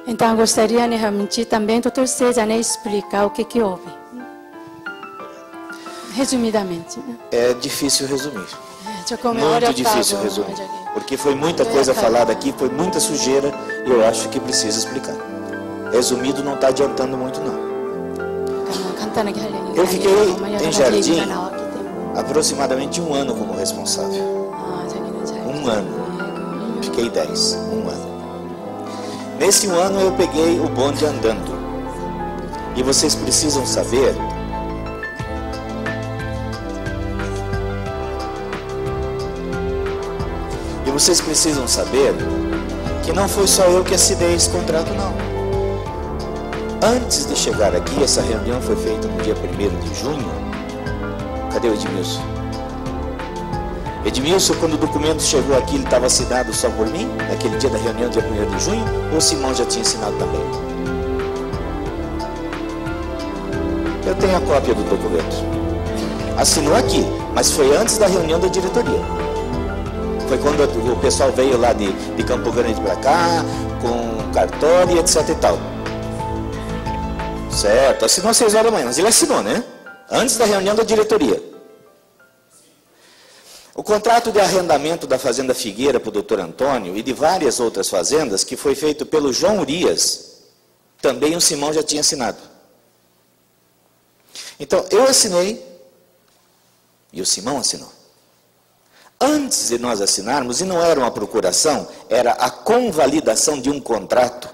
Então, gostaria realmente também, doutor César, explicar o que houve. Resumidamente. É difícil resumir. Muito Muito difícil resumir. Porque foi muita coisa falada aqui, foi muita sujeira, e eu acho que precisa explicar. Resumido não está adiantando muito, não. Eu fiquei em Jardim aproximadamente 1 ano como responsável. 1 ano. Fiquei 10. 1 ano. Nesse 1 ano eu peguei o bonde andando. E vocês precisam saber que não foi só eu que assinei esse contrato, não. Antes de chegar aqui, essa reunião foi feita no dia 1º de junho. Cadê o Edmilson? Edmilson, quando o documento chegou aqui, ele estava assinado só por mim? Naquele dia da reunião, dia 1º de junho? Ou o Simão já tinha assinado também? Eu tenho a cópia do documento. Assinou aqui, mas foi antes da reunião da diretoria. Foi quando o pessoal veio lá de Campo Grande para cá, com cartório, etc e tal. Certo, assinou às 6 horas da manhã, mas ele assinou, né? Antes da reunião da diretoria. O contrato de arrendamento da Fazenda Figueira para o doutor Antônio e de várias outras fazendas, que foi feito pelo João Urias, também o Simão já tinha assinado. Então, eu assinei e o Simão assinou. Antes de nós assinarmos, e não era uma procuração, era a convalidação de um contrato,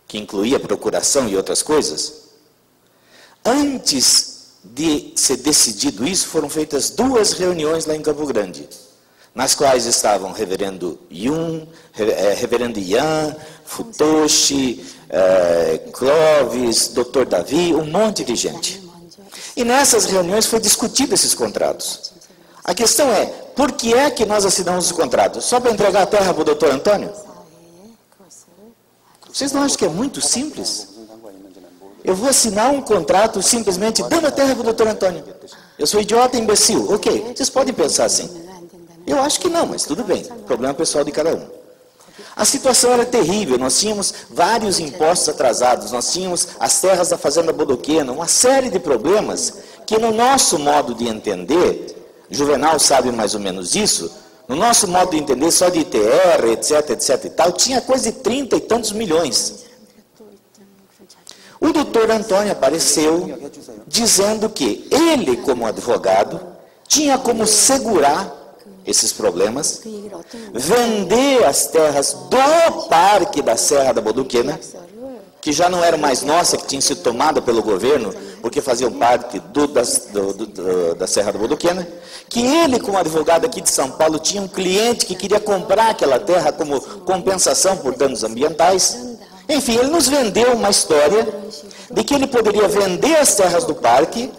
que incluía procuração e outras coisas. Antes de ser decidido isso, foram feitas 2 reuniões lá em Campo Grande, nas quais estavam reverendo Yun, reverendo Ian, Futoshi, Clóvis, doutor Davi, um monte de gente. E nessas reuniões foi discutido esses contratos. A questão é, por que é que nós assinamos os contratos? Só para entregar a terra para o doutor Antônio? Vocês não acham que é muito simples? Eu vou assinar um contrato simplesmente dando a terra para o doutor Antônio. Eu sou idiota e imbecil. Ok, vocês podem pensar assim. Eu acho que não, mas tudo bem. Problema pessoal de cada um. A situação era terrível. Nós tínhamos vários impostos atrasados. Nós tínhamos as terras da Fazenda Bodoquena. Uma série de problemas que no nosso modo de entender... Juvenal sabe mais ou menos isso. No nosso modo de entender, só de ITR, etc e tal, tinha coisa de 30 e tantos milhões. O doutor Antônio apareceu dizendo que ele, como advogado, tinha como segurar esses problemas, vender as terras do Parque da Serra da Bodoquena, que já não era mais nossa, que tinha sido tomada pelo governo, porque faziam parte da Serra da Bodoquena, que ele, como advogado aqui de São Paulo, tinha um cliente que queria comprar aquela terra como compensação por danos ambientais. Enfim, ele nos vendeu uma história de que ele poderia vender as terras do parque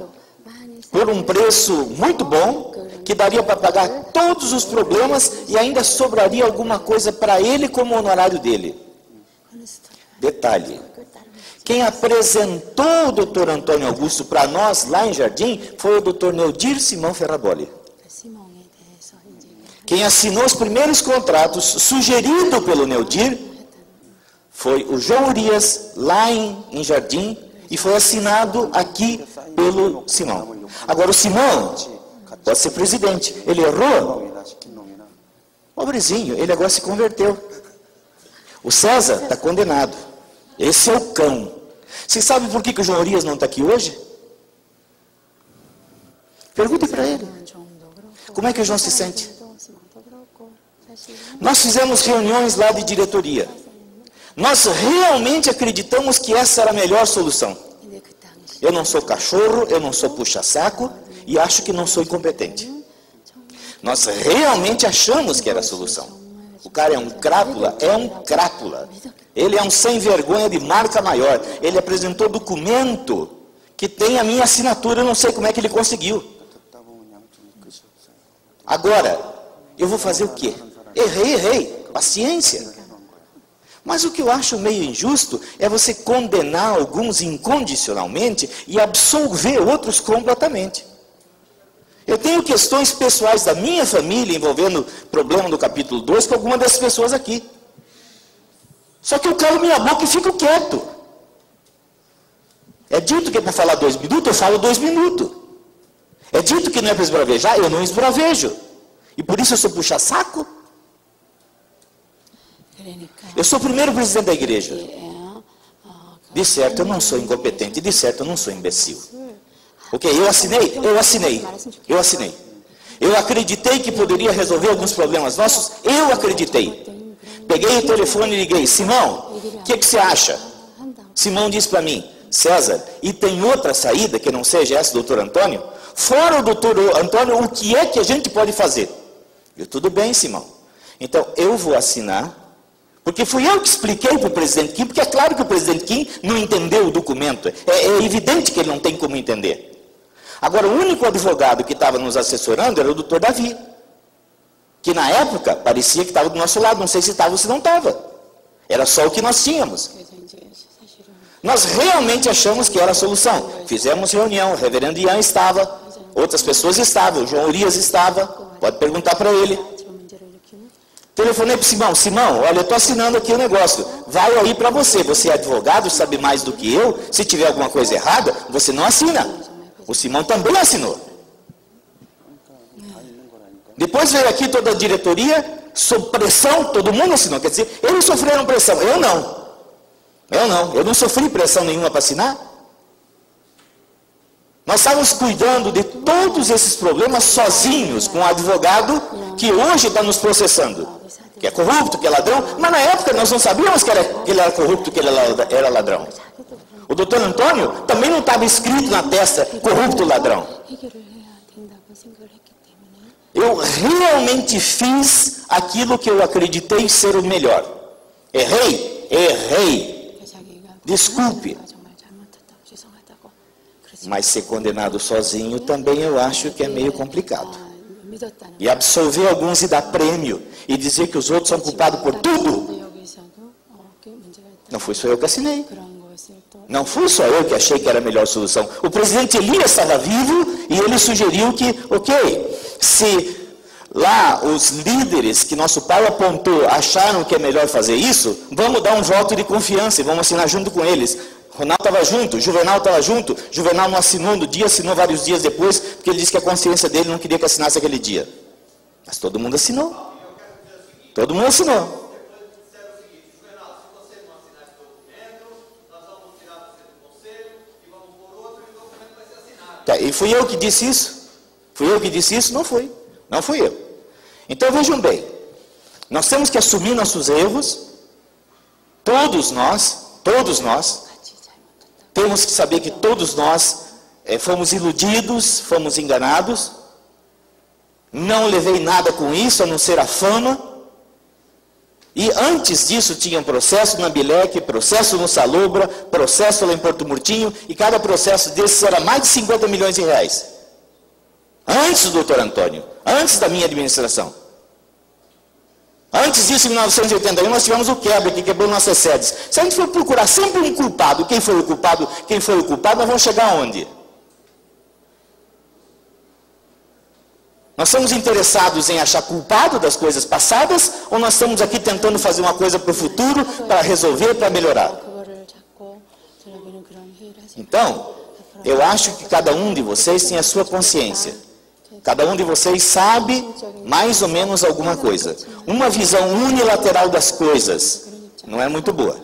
por um preço muito bom, que daria para pagar todos os problemas e ainda sobraria alguma coisa para ele como honorário dele. Detalhe, quem apresentou o doutor Antônio Augusto para nós lá em Jardim foi o doutor Neodir Simão Ferraboli. Quem assinou os primeiros contratos, sugerido pelo Neodir, foi o João Urias, lá em Jardim, e foi assinado aqui pelo Simão. Agora, o Simão pode ser presidente. Ele errou? Pobrezinho, ele agora se converteu. O César está condenado. Esse é o cão. Vocês sabem por que o João Urias não está aqui hoje? Perguntem para ele. Como é que o João se sente? Nós fizemos reuniões lá de diretoria. Nós realmente acreditamos que essa era a melhor solução. Eu não sou cachorro, eu não sou puxa-saco e acho que não sou incompetente. Nós realmente achamos que era a solução. O cara é um crápula, Ele é um sem vergonha de marca maior. Ele apresentou documento que tem a minha assinatura, eu não sei como é que ele conseguiu. Agora, eu vou fazer o quê? Errei, paciência. Mas o que eu acho meio injusto é você condenar alguns incondicionalmente e absolver outros completamente. Eu tenho questões pessoais da minha família envolvendo o problema do capítulo 2 com alguma dessas pessoas aqui. Só que eu calo minha boca e fico quieto. É dito que é para falar 2 minutos, eu falo 2 minutos. É dito que não é para esbravejar, eu não esbravejo. E por isso eu sou puxa-saco. Eu sou o primeiro presidente da igreja. De certo eu não sou incompetente, de certo eu não sou imbecil. Ok, eu assinei. Eu acreditei que poderia resolver alguns problemas nossos, eu acreditei. Peguei o telefone e liguei, Simão, o que você acha? Simão disse para mim, César, e tem outra saída que não seja essa, doutor Antônio? Fora o doutor Antônio, o que é que a gente pode fazer? Eu, tudo bem, Simão. Então, eu vou assinar, porque fui eu que expliquei para o presidente Kim, porque é claro que o presidente Kim não entendeu o documento. É evidente que ele não tem como entender. Agora, o único advogado que estava nos assessorando era o doutor Davi, que na época parecia que estava do nosso lado, não sei se estava ou se não estava. Era só o que nós tínhamos. Nós realmente achamos que era a solução. Fizemos reunião, o reverendo Ian estava, outras pessoas estavam, o João Urias estava, pode perguntar para ele. Telefonei para o Simão, Simão, olha, eu estou assinando aqui o negócio, vai aí para você, você é advogado, sabe mais do que eu, se tiver alguma coisa errada, você não assina. O Simão também assinou. Depois veio aqui toda a diretoria, sob pressão, todo mundo assinou, quer dizer, eles sofreram pressão, eu não. Eu não sofri pressão nenhuma para assinar. Nós estávamos cuidando de todos esses problemas sozinhos, com um advogado que hoje está nos processando, que é corrupto, que é ladrão, mas na época nós não sabíamos que ele era corrupto, que ele era ladrão. O doutor Antônio também não estava escrito na testa, corrupto ladrão. Eu realmente fiz aquilo que eu acreditei ser o melhor. Errei. Desculpe. Mas ser condenado sozinho também eu acho que é meio complicado. E absolver alguns e dar prêmio, e dizer que os outros são culpados por tudo. Não fui só eu que assinei. Não fui só eu que achei que era a melhor solução. O presidente Elias estava vivo e ele sugeriu que, ok, se lá os líderes que nosso pai apontou acharam que é melhor fazer isso, vamos dar um voto de confiança e vamos assinar junto com eles. Ronaldo estava junto, Juvenal estava junto, Juvenal não assinou no dia, assinou vários dias depois, porque ele disse que a consciência dele não queria que assinasse aquele dia. Mas todo mundo assinou. Todo mundo assinou. Tá, e fui eu que disse isso? Fui eu que disse isso? Não fui. Não fui eu. Então vejam bem, nós temos que assumir nossos erros, todos nós, temos que saber que todos nós fomos iludidos, fomos enganados, não levei nada com isso, a não ser a fama, e antes disso tinha um processo na Bilec, processo no Salobra, processo lá em Porto Murtinho, e cada processo desses era mais de 50 milhões de reais. Antes do doutor Antônio, antes da minha administração. Antes disso, em 1981, nós tivemos o quebra, que quebrou nossas sedes. Se a gente for procurar sempre um culpado, quem foi o culpado, nós vamos chegar aonde? Nós estamos interessados em achar culpado das coisas passadas, ou nós estamos aqui tentando fazer uma coisa para o futuro, para resolver, para melhorar? Então, eu acho que cada um de vocês tem a sua consciência. Cada um de vocês sabe mais ou menos alguma coisa. Uma visão unilateral das coisas não é muito boa.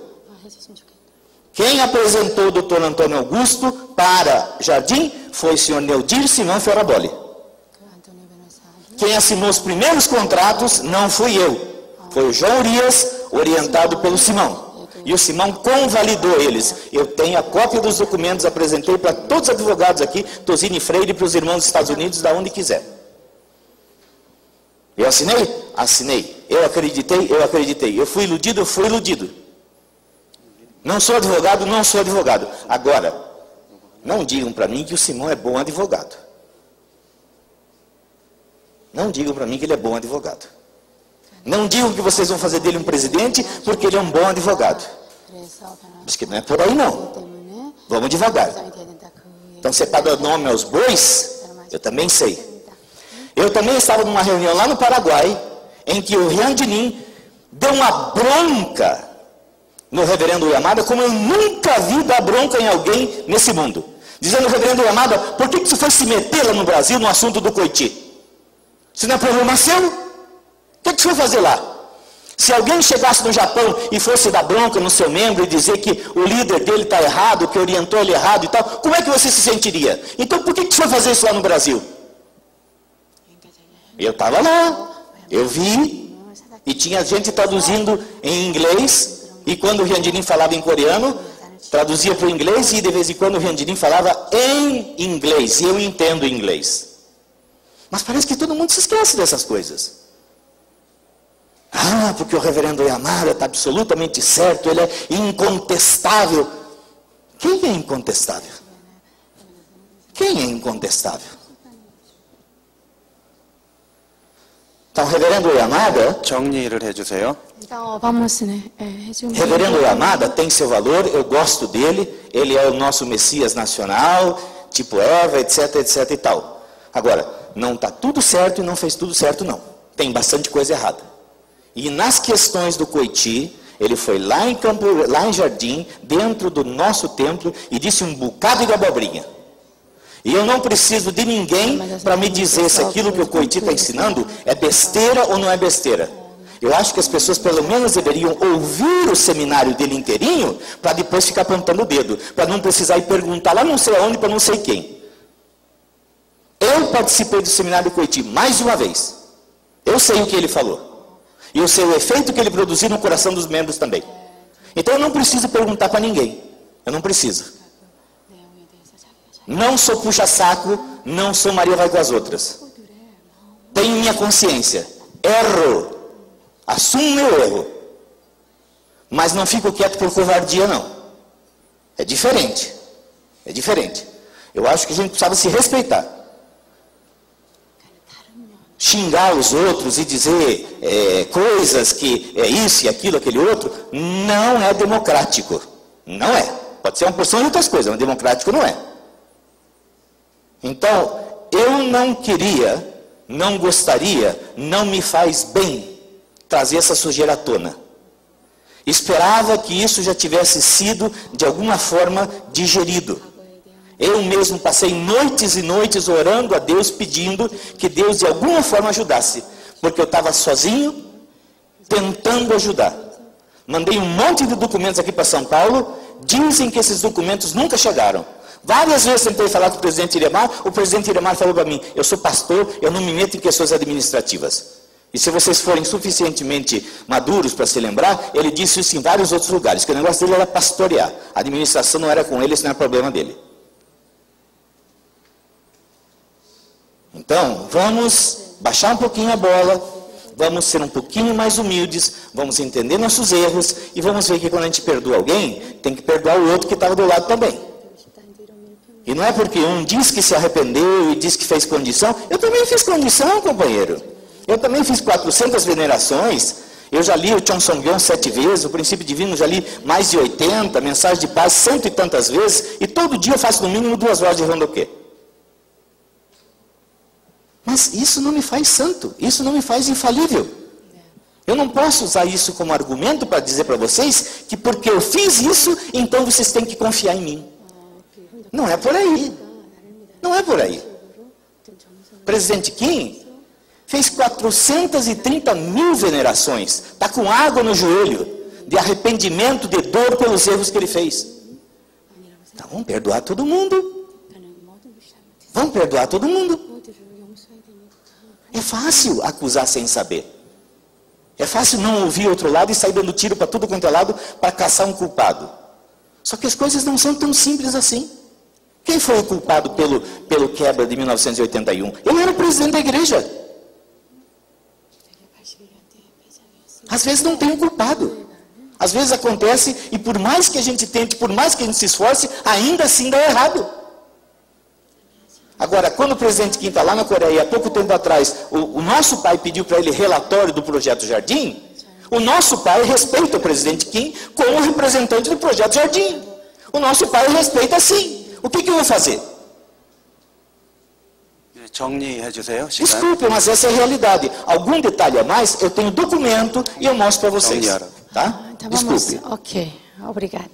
Quem apresentou o doutor Antônio Augusto para Jardim foi o senhor Neudir Simão Ferraboli. Quem assinou os primeiros contratos não fui eu. Foi o João Urias, orientado pelo Simão. E o Simão convalidou eles. Eu tenho a cópia dos documentos, apresentei para todos os advogados aqui, Tosini Freire, para os irmãos dos Estados Unidos, da onde quiser. Eu assinei? Assinei. Eu acreditei. Eu fui iludido. Não sou advogado. Agora, não digam para mim que o Simão é bom advogado. Não digam para mim que ele é bom advogado. Não digam que vocês vão fazer dele um presidente porque ele é um bom advogado. Acho que não é por aí não. Vamos devagar. Então você está dando nome aos bois? Eu também sei. Eu também estava numa reunião lá no Paraguai, em que o Rian Dinin deu uma bronca no reverendo Yamada, como eu nunca vi dar bronca em alguém nesse mundo. Dizendo, reverendo Yamada, por que você foi se meter lá no Brasil no assunto do Coiti? Isso não é problema seu? O que você foi fazer lá? Se alguém chegasse no Japão e fosse dar bronca no seu membro e dizer que o líder dele está errado, que orientou ele errado e tal, como é que você se sentiria? Então por que você foi fazer isso lá no Brasil? Eu estava lá, eu vi, e tinha gente traduzindo em inglês, e quando o Ryandirin falava em coreano, traduzia para o inglês, e de vez em quando o Ryandirin falava em inglês, e eu entendo inglês. Mas parece que todo mundo se esquece dessas coisas. Ah, porque o reverendo Yamada está absolutamente certo, ele é incontestável. Quem é incontestável? Quem é incontestável? Então, reverendo Yamada, 정리를 해주세요. vamos, né, resumir. reverendo Yamada tem seu valor, eu gosto dele, ele é o nosso Messias nacional, tipo Eva, etc, etc e tal. Agora, não está tudo certo e não fez tudo certo, não. Tem bastante coisa errada. E nas questões do Coiti, ele foi lá em Jardim, dentro do nosso templo, e disse um bocado de abobrinha. E eu não preciso de ninguém para me dizer se aquilo que o Coiti está ensinando é besteira ou não é besteira. Eu acho que as pessoas pelo menos deveriam ouvir o seminário dele inteirinho, para depois ficar apontando o dedo, para não precisar ir perguntar lá não sei aonde para não sei quem. Eu participei do seminário do Coiti mais de uma vez. Eu sei o que ele falou. E eu sei o efeito que ele produziu no coração dos membros também. Então eu não preciso perguntar para ninguém. Eu não preciso. Não sou puxa-saco, não sou Maria vai com as outras. Tenho minha consciência. Erro. Assumo meu erro. Mas não fico quieto por covardia, não. É diferente. É diferente. Eu acho que a gente precisava se respeitar. Xingar os outros e dizer coisas que é isso e aquilo, aquele outro, não é democrático. Não é. Pode ser uma porção de outras coisas, mas democrático não é. Então, eu não queria, não gostaria, não me faz bem trazer essa sujeira à tona. Esperava que isso já tivesse sido, de alguma forma, digerido. Eu mesmo passei noites e noites orando a Deus, pedindo que Deus de alguma forma ajudasse. Porque eu estava sozinho, tentando ajudar. Mandei um monte de documentos aqui para São Paulo, dizem que esses documentos nunca chegaram. Várias vezes tentei falar com o presidente Iremar, o presidente Iremar falou para mim, eu sou pastor, eu não me meto em questões administrativas. E se vocês forem suficientemente maduros para se lembrar, ele disse isso em vários outros lugares, que o negócio dele era pastorear. A administração não era com ele, isso não era problema dele. Então, vamos baixar um pouquinho a bola, vamos ser um pouquinho mais humildes, vamos entender nossos erros e vamos ver que quando a gente perdoa alguém, tem que perdoar o outro que estava do lado também. E não é porque um diz que se arrependeu e diz que fez condição, eu também fiz condição, companheiro. Eu também fiz 400 venerações, eu já li o Cheonsongyeon 7 vezes, o Princípio Divino já li mais de 80, Mensagem de Paz 100 e tantas vezes, e todo dia eu faço no mínimo 2 horas de rondoquê. Mas isso não me faz santo, isso não me faz infalível. Eu não posso usar isso como argumento para dizer para vocês que porque eu fiz isso, então vocês têm que confiar em mim. Não é por aí. Não é por aí. O presidente Kim fez 430 mil venerações. Está com água no joelho, de arrependimento, de dor pelos erros que ele fez. Então vamos perdoar todo mundo. Vamos perdoar todo mundo. É fácil acusar sem saber. É fácil não ouvir outro lado e sair dando tiro para tudo quanto é lado para caçar um culpado. Só que as coisas não são tão simples assim. Quem foi o culpado pelo quebra de 1981? Eu era o presidente da igreja. Às vezes não tem um culpado. Às vezes acontece e por mais que a gente tente, por mais que a gente se esforce, ainda assim dá errado. Agora, quando o presidente Kim está lá na Coreia, há pouco tempo atrás, o nosso pai pediu para ele relatório do Projeto Jardim, o nosso pai respeita o presidente Kim como representante do Projeto Jardim. O nosso pai respeita sim. O que eu vou fazer? 정리해 주세요. 시간. Desculpe, mas essa é a realidade. Algum detalhe a mais, eu tenho documento e eu mostro para vocês. Tá? Então vamos. Desculpe. Ok, obrigada.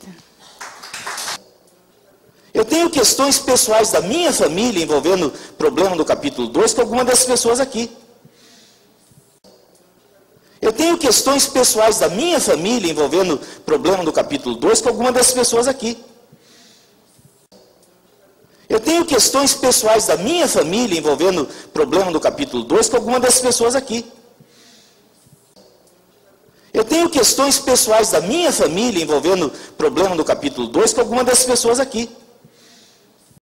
Eu tenho questões pessoais da minha família envolvendo o problema do capítulo 2 com alguma dessas pessoas aqui. Eu tenho questões pessoais da minha família envolvendo o problema do capítulo 2 com alguma dessas pessoas aqui. Eu tenho questões pessoais da minha família envolvendo o problema do capítulo 2 com alguma dessas pessoas aqui. Eu tenho questões pessoais da minha família envolvendo o problema do capítulo 2 com alguma dessas pessoas aqui.